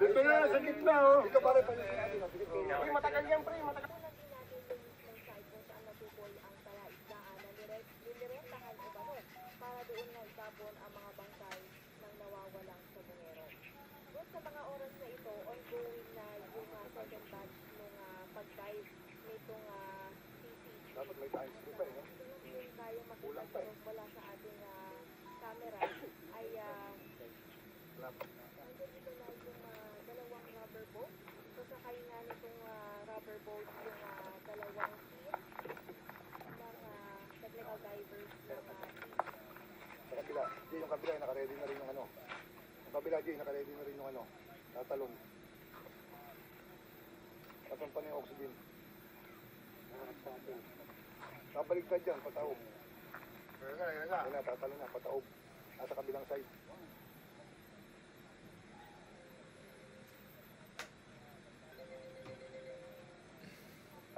Dito na, sa gitna oh. Ito pare pa yung Matagal yan, pre. Matagal. Para doon na itapon ang mga bangkay ng nawawalang sabongero. Doon sa mga oras na ito, ongoing na yung second batch ng pag-dive nitong CCTV. dapat may times ko pa eh. No? Yung tayo makita pero wala sa ating camera ay nandun dito na yung dalawang rubber boat. So sakay nga nitong rubber boat yung dalawang team ng technical divers ng Sa kabila, di yung kabila, naka-ready na rin yung ano. Yung kabila, di, naka-ready na rin yung ano. Tatalon. Tatalon pa na yung oxygen. Kapaliktad dyan, pataob. Ayun na, tatalon na, pataob. Nasa kabilang side.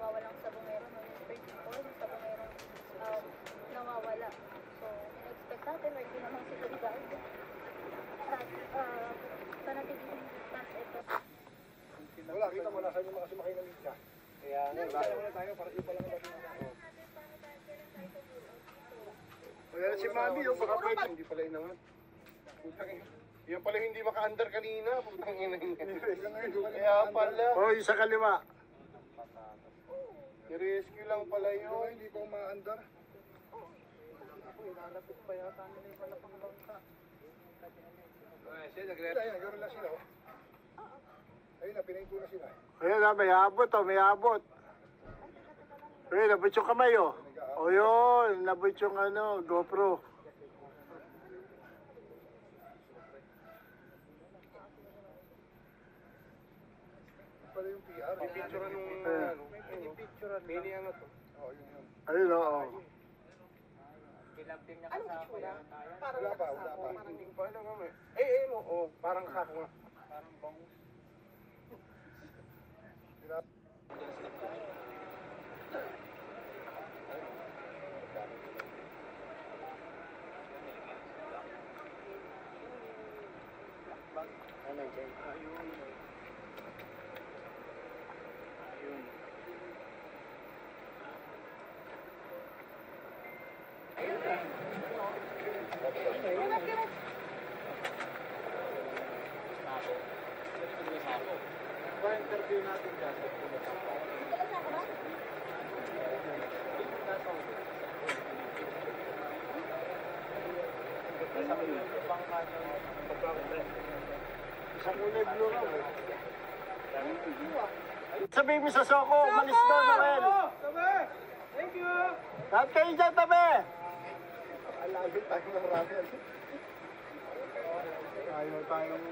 nawawalang sabongero, no? Yung 34, yung sabongero nawawala. So, in-expect natin, may ginamang seguridad. At, panatilihin pas ito. Wala, kita mo na saan yung mga sumakay ng media. Kaya, naglayo na tayo para iba lang natin. Wala na si Mami, yung baka pwede. Hindi pala inangat. Yan pala hindi maka-under kanina. Putang ina. Kaya pala. Oh, yung sa kaliwa. I-rescue lang pala yun. Hindi ko ma-under. Ilalapit pa yata nila yung malapang bangka. Ayan, gano'n lang sila. Ayun na, pinahinto na sila. Ayun na, may abot oh, may abot. Ayun, nabot yung kamay oh. O yun, nabot yung ano, GoPro. Pala yung PR. Picture nung ano. Picture Mini ano to. Oo, yun. Ayun oo. Kinamping niya kasama yan. Wala pa, wala pa. Hindi ko pa alam kami. Eh, oo, parang sako nga. Parang bangus. Ano dyan? Ayun. Ayun. Pa-interview natin dyan. Isang kulay blue raw eh. Sabihin mo sa Soko, malis na Noel. Tabi! Thank you! Lahat kayo dyan, tabi! Alayo tayo ng marami. Ayaw tayong...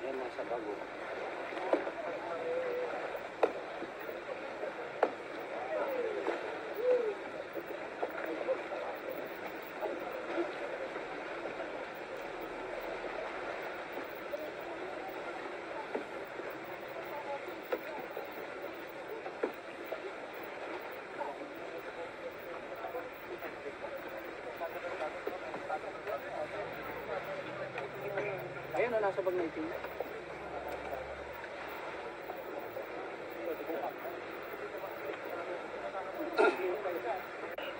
Yan nasa bago. Ayun na, nasa bag na itim.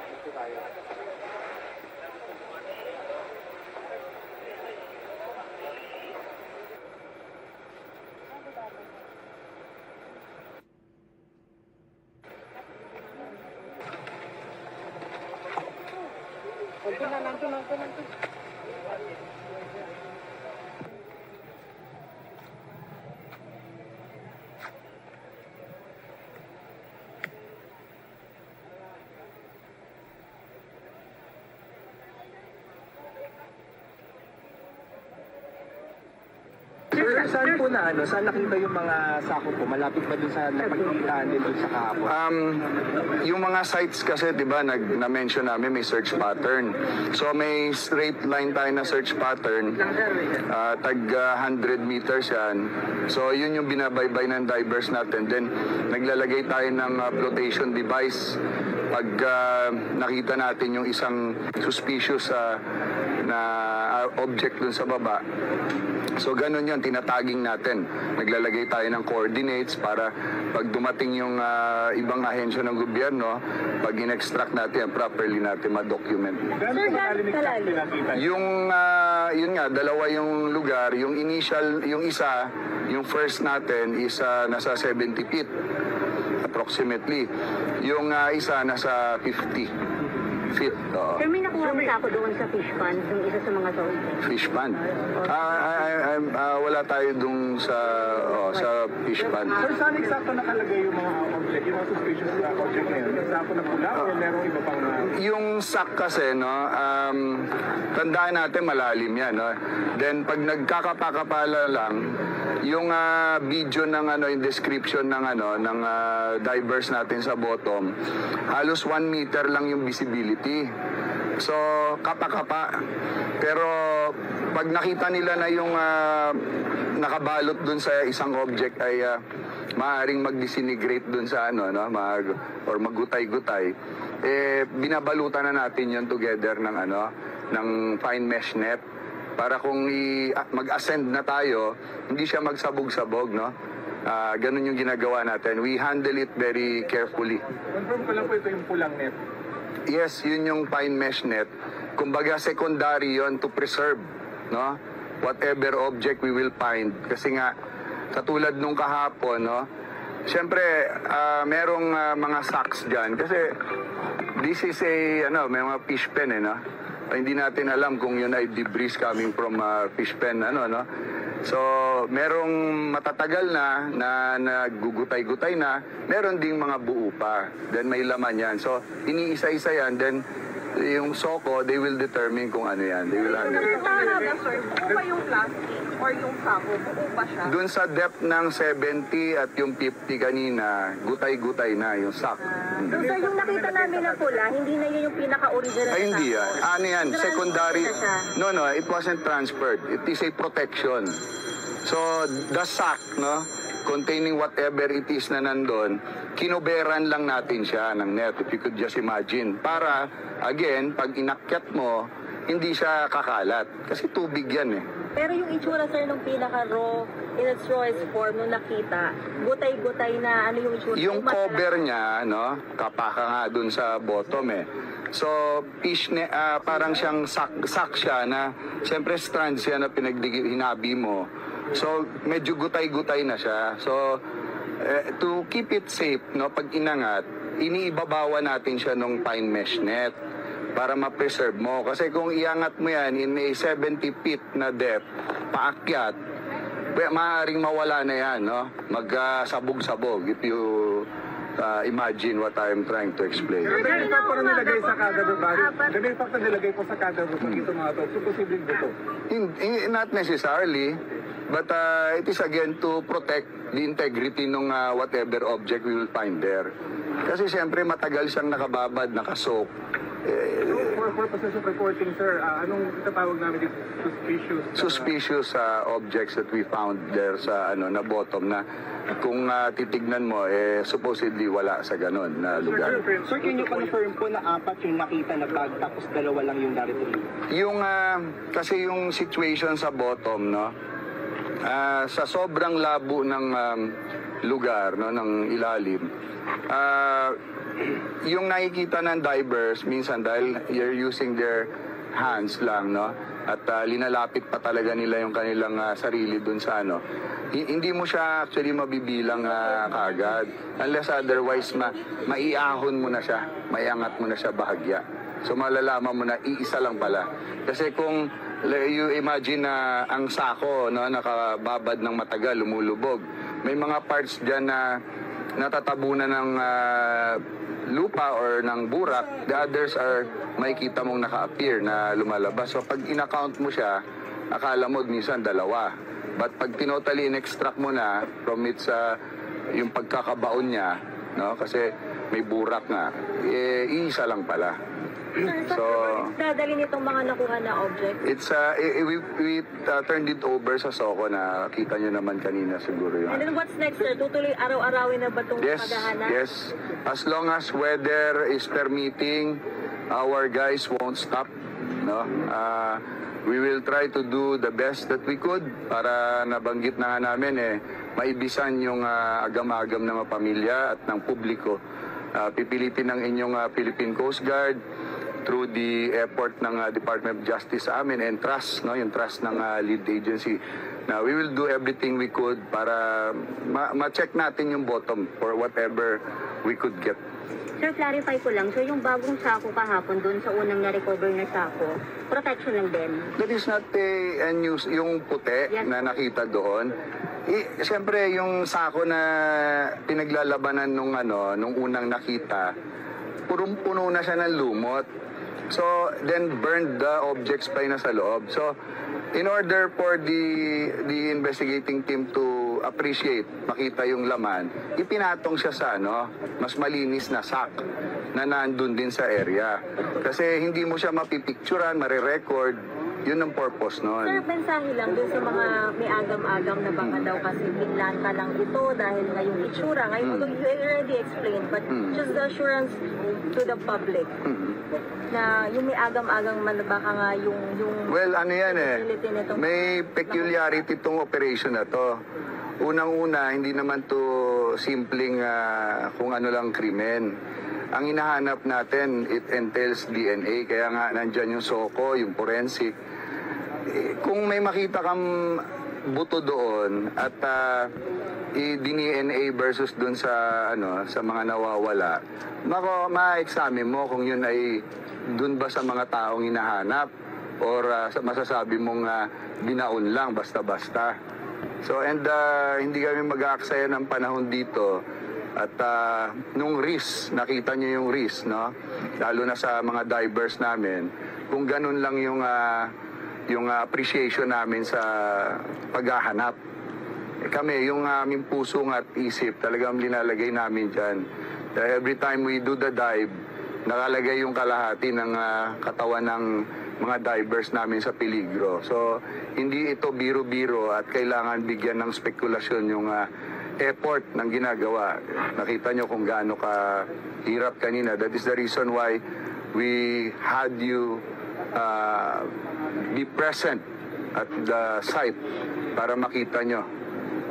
Ito tayo. Sir, saan po na saan nakita yung mga sako po? Malapit ba dun sa napagkitaan din dun sa kahapon? Yung mga sites kasi, di ba, na-mention namin may search pattern. So may straight line tayo na search pattern, tag 100 meters yan. So yun yung binabaybay ng divers natin. Then naglalagay tayo ng flotation device. Pag nakita natin yung isang suspicious na object dun sa baba, so ganun yun, tinataging natin. Naglalagay tayo ng coordinates para pag dumating yung ibang ahensya ng gobyerno, pag in-extract natin, properly natin ma-document. Yung, yun nga, dalawa yung lugar. Yung initial, yung isa, yung first natin is nasa 70 feet approximately. Yung isa nasa 50 feet. Sir, may nakuha mo ako doon sa fish pond, yung isa sa mga suspect. Fish pond? Wala tayo dun sa fish pond. Sir, saan eksakto nakalagay yung mga object, yung mga suspicious na object na yun? Eksakto na pula o merong iba pang Yung sack kasi, tandaan natin malalim yan. Then, pag nagkakapakapala lang, yung video ng yung description ng ng divers natin sa bottom, halos 1 meter lang yung visibility. So, kapa-kapa. Pero pag nakita nila na yung nakabalot dun sa isang object ay maaaring mag-disintegrate dun sa or maggutay-gutay, binabalutan na natin yun together ng ng fine mesh net para kung mag-ascend na tayo, hindi siya magsabog-sabog, ganun yung ginagawa natin. We handle it very carefully. Confirm ko lang po ito yung pulang net. Yes, yun yung fine mesh net. Kumbaga secondary yon to preserve, whatever object we will find. Kasi nga, katulad nung kahapon, siyempre, merong mga sacks dyan. Kasi this is may mga fish pen, hindi natin alam kung yun ay debris coming from fish pen, So, merong matatagal na nagugutay-gutay na, meron ding mga buo pa. Then may laman yan. So, iniisa-isa yan. Then, yung soko, they will determine kung ano yan. They will handle it. Sir, buo ba yung plastic or yung sako? Buo ba siya? Doon sa depth ng 70 at yung 50 kanina, gutay-gutay na yung sack. So, sir, yung nakita namin na pula, hindi na yun yung pinaka-original Ay, hindi yan. Ano yan? Secondary. Transferred na No, it wasn't transferred. It is a protection. So, the sack, containing whatever it is na nandun, kinuberan lang natin siya ng net, if you could just imagine. Para, again, pag inakyat mo, hindi siya kakalat. Kasi tubig yan Pero yung itsura, sir, nung pinaka-raw, in its rawest form, nung nakita, gutay-gutay na, ano yung itsura? Yung cover niya, kapaka nga dun sa bottom So, fish parang siyang sack siya na, siyempre strands siya na hinabi mo. So, medyo gutay-gutay na siya. So, to keep it safe, pag inangat, iniibabawa natin siya ng fine mesh net para ma-preserve mo. Kasi kung iangat mo yan in a 70 feet na depth, paakyat, maaaring mawala na yan, Magsabog-sabog if you imagine what I'm trying to explain. Pero yung fact na nilagay sa kada baba, pero yung fact na nilagay po sa kada baba ito mga to, so posibleng dito? Not necessarily, but it is again to protect the integrity ng whatever object we will find there. Kasi siyempre matagal siyang nakababad, nakasok. For purposes of reporting, sir, anong tatawag namin dito? Suspicious objects that we found there sa na bottom na kung titignan mo, supposedly wala sa ganon na lugar. Sir, can you confirm po na 4 yung nakita na bag tapos 2 lang yung narito? Yung, kasi yung situation sa bottom, sa sobrang labo ng lugar, ng ilalim, yung nakikita ng divers, minsan dahil you're using their hands lang, at linalapit pa talaga nila yung kanilang sarili dun sa hindi mo siya actually mabibilang kagad unless otherwise maiahon mo na siya, maiangat mo na siya bahagya. So malalaman mo na iisa lang pala. Kasi kung you imagine na ang sako, no, nakababad ng matagal, lumulubog, may mga parts dyan na natatabunan ng lupa or ng burak. The others are makikita mong naka-appear na lumalabas. So pag in-account mo siya, akala mo minsan dalawa. But pag tinotally in-extract mo na from its yung pagkakabaon niya, no, kasi may burak nga, iisa lang pala. So, dadali nitong mga nakuha na object? It's we turned it over sa Soko na kita nyo naman kanina siguro yun. And then what's next, sir? Tutuloy araw-arawin na ba itong paghahanap? Yes. As long as weather is permitting, our guys won't stop. No? We will try to do the best that we could para nabanggit na nga namin maibisan yung agam-agam ng mga pamilya at ng publiko. Pipilitin ng inyong Philippine Coast Guard through the effort ng Department of Justice sa amin and trust, no, yung trust ng lead agency. Now, we will do everything we could para ma-check natin yung bottom for whatever we could get. Sir, clarify ko lang. So, yung bagong sako kahapon doon sa unang na-recover na sako, protection lang din? That is not a news. Yung puti na nakita doon, siyempre yung sako na pinaglalabanan nung unang nakita, punong-puno na siya ng lumot. So, then burned the objects pa yun sa loob. So, in order for the investigating team to appreciate, makita yung laman, ipinatong siya sa mas malinis na sack na nandun din sa area. Kasi hindi mo siya mapipicturan, marirecord, yun ang purpose nun. Sir, mensahe lang dun sa mga may agam-agam na baka daw kasi pinlanta lang ito dahil ngayong itsura. Ngayon, you already explained, but just the assurance to the public na yung may agam-agam man baka nga yung well, ano yan nitong, may peculiarity itong operation na to. Unang-una, hindi naman to simpleng kung ano lang krimen. Ang hinahanap natin, it entails DNA, kaya nga nandyan yung Soko, yung forensic. Kung may makita kang buto doon at i-DNA versus doon sa sa mga nawawala, ma-examine mo kung yun ay doon ba sa mga taong hinahanap or masasabi mong binaon lang basta-basta. So and hindi kami mag-aaksaya ng panahon dito. At nung risk, nakita nyo yung risk, no? Lalo na sa mga divers namin, kung ganun lang yung appreciation namin sa paghahanap. Kami, yung aming puso at isip, talagang linalagay namin dyan. Every time we do the dive, nakalagay yung kalahati ng katawan ng mga divers namin sa peligro. So, hindi ito biro-biro at kailangan bigyan ng spekulasyon yung effort ng ginagawa. Nakita nyo kung gaano ka hirap kanina. That is the reason why we had you be present at the site para makita nyo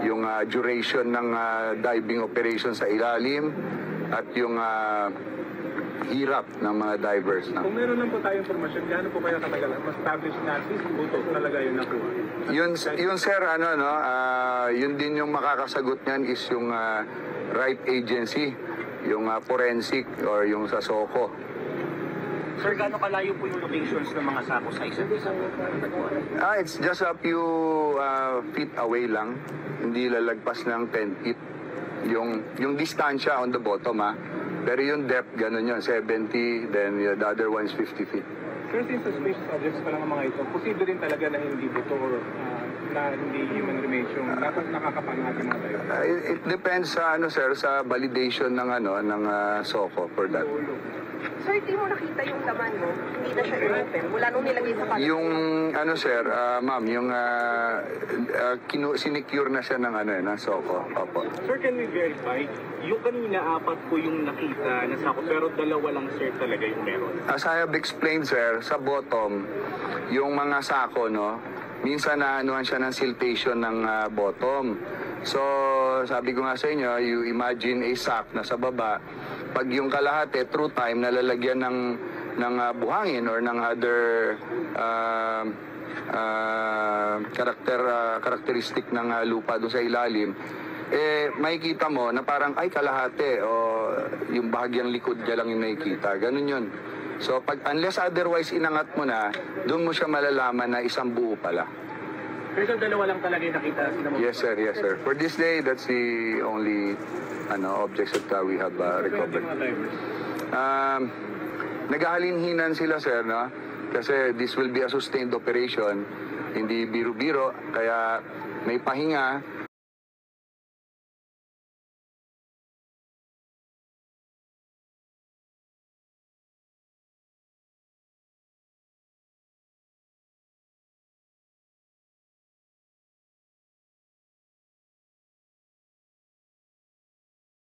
yung duration ng diving operation sa ilalim at yung hirap ng mga divers. Kung meron lang po tayong informasyon, gaano po kaya katagal ma-establish na at least buto talaga yun nakuha? Yun sir, yun din yung makakasagot niyan is yung right agency, yung forensic or yung sa Soko. Sir, gaano kalayo po yung locations ng mga sako sa isa't isa? It's just a few feet away lang, hindi lalagpas ng 10 feet. Yung distansya on the bottom pero yung depth, ganun yun, 70, then the other one is 50 feet. Sir, since suspicious objects pa lang ang mga ito, posible din talaga na hindi buto or na hindi human remains yung dapat nakakapangat yung mga tayo? It depends sa sa validation ng ng Soko for that. Sir, di mo nakita yung laman mo? Hindi na siya i-open. Mula nung nilagay sa palagay. Yung sir, ma'am, yung sinecure na siya ng Soko. Opo. Sir, can we verify? Yung kanina, 4 po yung nakita na sako, pero 2 lang, sir, talaga yung meron. As I have explained, sir, sa bottom, yung mga sako, minsan naanuhan siya ng siltation ng bottom. So, sabi ko nga sa inyo, you imagine a sack na sa baba, pag yung kalahati, through time, nalalagyan ng buhangin or ng other characteristic ng lupa doon sa ilalim, makikita mo na parang ay kalahati o yung bahagyang likod niya lang yung nakikita. Ganun yun. So unless otherwise inangat mo na, doon mo siya malalaman na isang buo pala. Pero dalawa lang talaga yung nakita. Yes sir, yes sir. For this day, that's the only objects that we have recovered. Naghahalin-hinan sila sir, no? Kasi this will be a sustained operation, hindi biro-biro, kaya may pahinga,